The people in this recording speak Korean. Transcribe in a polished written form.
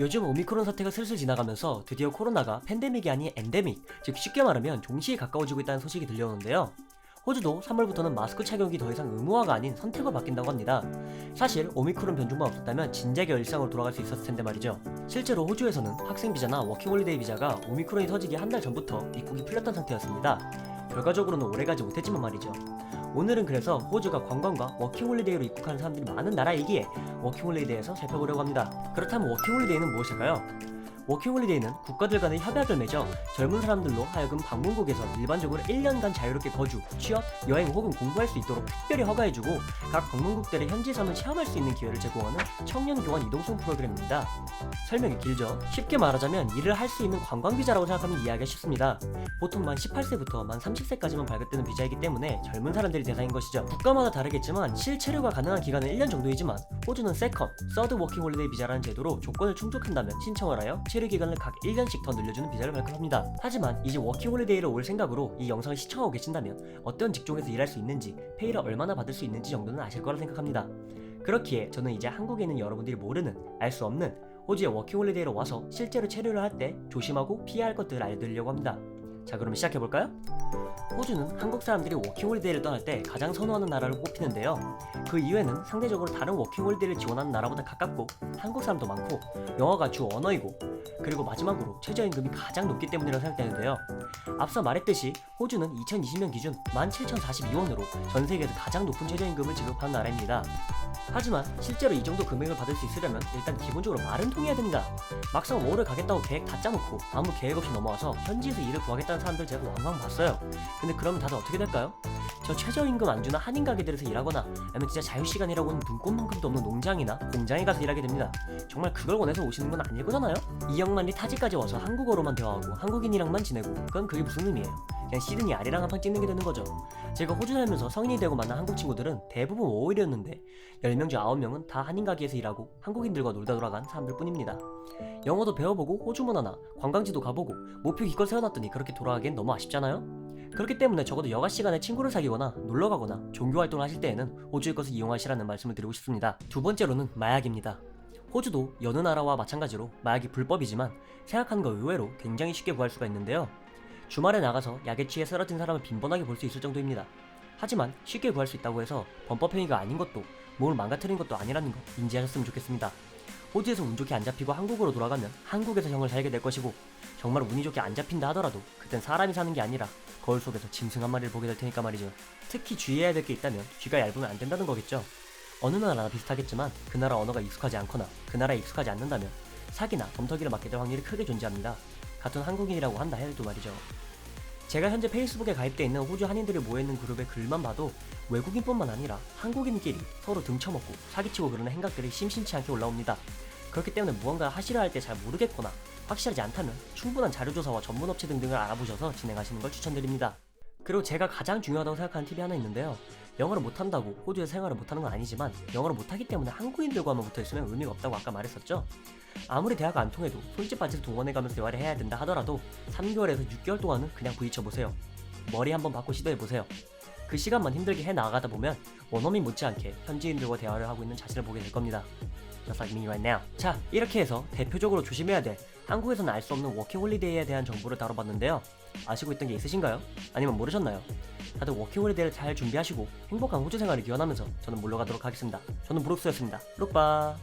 요즘 오미크론 사태가 슬슬 지나가면서 드디어 코로나가 팬데믹이 아닌 엔데믹, 즉 쉽게 말하면 종시에 가까워지고 있다는 소식이 들려오는데요. 호주도 3월부터는 마스크 착용이 더 이상 의무화가 아닌 선택으로 바뀐다고 합니다. 사실 오미크론 변종만 없었다면 진작에 일상으로 돌아갈 수 있었을 텐데 말이죠. 실제로 호주에서는 학생 비자나 워킹홀리데이 비자가 오미크론이 터지기 한 달 전부터 입국이 풀렸던 상태였습니다. 결과적으로는 오래가지 못했지만 말이죠. 오늘은 그래서 호주가 관광과 워킹홀리데이로 입국하는 사람들이 많은 나라이기에 워킹홀리데이에 대해서 살펴보려고 합니다. 그렇다면 워킹홀리데이는 무엇일까요? 워킹홀리데이는 국가들 간의 협약을 맺어 젊은 사람들로 하여금 방문국에서 일반적으로 1년간 자유롭게 거주, 취업, 여행 혹은 공부할 수 있도록 특별히 허가해주고 각 방문국들의 현지 삶을 체험할 수 있는 기회를 제공하는 청년 교환 이동성 프로그램입니다. 설명이 길죠? 쉽게 말하자면 일을 할 수 있는 관광비자라고 생각하면 이해하기가 쉽습니다. 보통 만 18세부터 만 30세까지만 발급되는 비자이기 때문에 젊은 사람들이 대상인 것이죠. 국가마다 다르겠지만 실체류가 가능한 기간은 1년 정도이지만 호주는 세컨, 서드 워킹홀리데이 비자라는 제도로 조건을 충족한다면 신청을 하여 체류 기간을 각 1년씩 더 늘려주는 비자를 발급합니다. 하지만 이제 워킹홀리데이로 올 생각으로 이 영상을 시청하고 계신다면 어떤 직종에서 일할 수 있는지, 페이를 얼마나 받을 수 있는지 정도는 아실 거라 생각합니다. 그렇기에 저는 이제 한국에 있는 여러분들이 모르는, 알 수 없는 호주의 워킹홀리데이로 와서 실제로 체류를 할 때 조심하고 피해야 할 것들을 알려드리려고 합니다. 자, 그럼 시작해볼까요? 호주는 한국 사람들이 워킹홀리데이를 떠날 때 가장 선호하는 나라로 꼽히는데요. 그 이유에는 상대적으로 다른 워킹홀리데이를 지원하는 나라보다 가깝고 한국 사람도 많고 영어가 주 언어이고 그리고 마지막으로 최저임금이 가장 높기 때문이라고 생각되는데요. 앞서 말했듯이 호주는 2020년 기준 17,042원으로 전 세계에서 가장 높은 최저임금을 지급하는 나라입니다. 하지만 실제로 이 정도 금액을 받을 수 있으려면 일단 기본적으로 말은 통해야 됩니다. 막상 워홀을 가겠다고 계획 다 짜놓고 아무 계획 없이 넘어와서 현지에서 일을 구하겠다는 사람들 제가 왕왕 봤어요. 근데 그러면 다들 어떻게 될까요? 저 최저임금 안 주나 한인 가게들에서 일하거나 아니면 진짜 자유시간이라고는 눈꼽만큼도 없는 농장이나 공장에 가서 일하게 됩니다. 정말 그걸 원해서 오시는 건 아닐 거잖아요? 2억만리 타지까지 와서 한국어로만 대화하고 한국인이랑만 지내고 그럼 그게 무슨 의미예요? 그냥 시드니 아리랑 한 판 찍는 게 되는 거죠. 제가 호주 살면서 성인이 되고 만난 한국 친구들은 대부분 5일이었는데 10명 중 9명은 다 한인 가게에서 일하고 한국인들과 놀다 돌아간 사람들 뿐입니다. 영어도 배워보고 호주 문화나 관광지도 가보고 목표 기껏 세워놨더니 그렇게 돌아가기엔 너무 아쉽잖아요? 그렇기 때문에 적어도 여가 시간에 친구를 사귀거나 놀러가거나 종교활동을 하실 때에는 호주의 것을 이용하시라는 말씀을 드리고 싶습니다. 두 번째로는 마약입니다. 호주도 여느 나라와 마찬가지로 마약이 불법이지만 생각하는 거 의외로 굉장히 쉽게 구할 수가 있는데요. 주말에 나가서 약에 취해 쓰러진 사람을 빈번하게 볼 수 있을 정도입니다. 하지만 쉽게 구할 수 있다고 해서 범법 행위가 아닌 것도 몸을 망가뜨린 것도 아니라는 거 인지하셨으면 좋겠습니다. 호주에서 운 좋게 안 잡히고 한국으로 돌아가면 한국에서 형을 살게 될 것이고 정말 운이 좋게 안 잡힌다 하더라도 그땐 사람이 사는 게 아니라 거울 속에서 짐승 한 마리를 보게 될 테니까 말이죠. 특히 주의해야 될 게 있다면 귀가 얇으면 안 된다는 거겠죠. 어느 나라나 비슷하겠지만 그 나라 언어가 익숙하지 않거나 그 나라에 익숙하지 않는다면 사기나 범터기를 맞게 될 확률이 크게 존재합니다. 같은 한국인이라고 한다 해도 말이죠. 제가 현재 페이스북에 가입되어 있는 호주 한인들이 모여있는 그룹의 글만 봐도 외국인뿐만 아니라 한국인끼리 서로 등쳐먹고 사기치고 그러는 행각들이 심심치 않게 올라옵니다. 그렇기 때문에 무언가 하시려 할 때 잘 모르겠거나 확실하지 않다면 충분한 자료조사와 전문업체 등등을 알아보셔서 진행하시는 걸 추천드립니다. 그리고 제가 가장 중요하다고 생각하는 팁이 하나 있는데요. 영어를 못한다고 호주에서 생활을 못하는 건 아니지만 영어를 못하기 때문에 한국인들과만 붙어있으면 의미가 없다고 아까 말했었죠. 아무리 대화가 안 통해도 손짓 발짓 동원해가면서 대화를 해야 된다 하더라도 3개월에서 6개월 동안은 그냥 부딪혀보세요. 머리 한번 받고 시도해보세요. 그 시간만 힘들게 해나가다 보면 원어민 못지않게 현지인들과 대화를 하고 있는 자신을 보게 될 겁니다. Just like me right now. 자, 이렇게 해서 대표적으로 조심해야 될 한국에서는 알 수 없는 워킹홀리데이에 대한 정보를 다뤄봤는데요. 아시고 있던 게 있으신가요? 아니면 모르셨나요? 다들 워킹홀리데이를 잘 준비하시고 행복한 호주 생활을 기원하면서 저는 물러가도록 하겠습니다. 저는 브룩스였습니다. 룩바.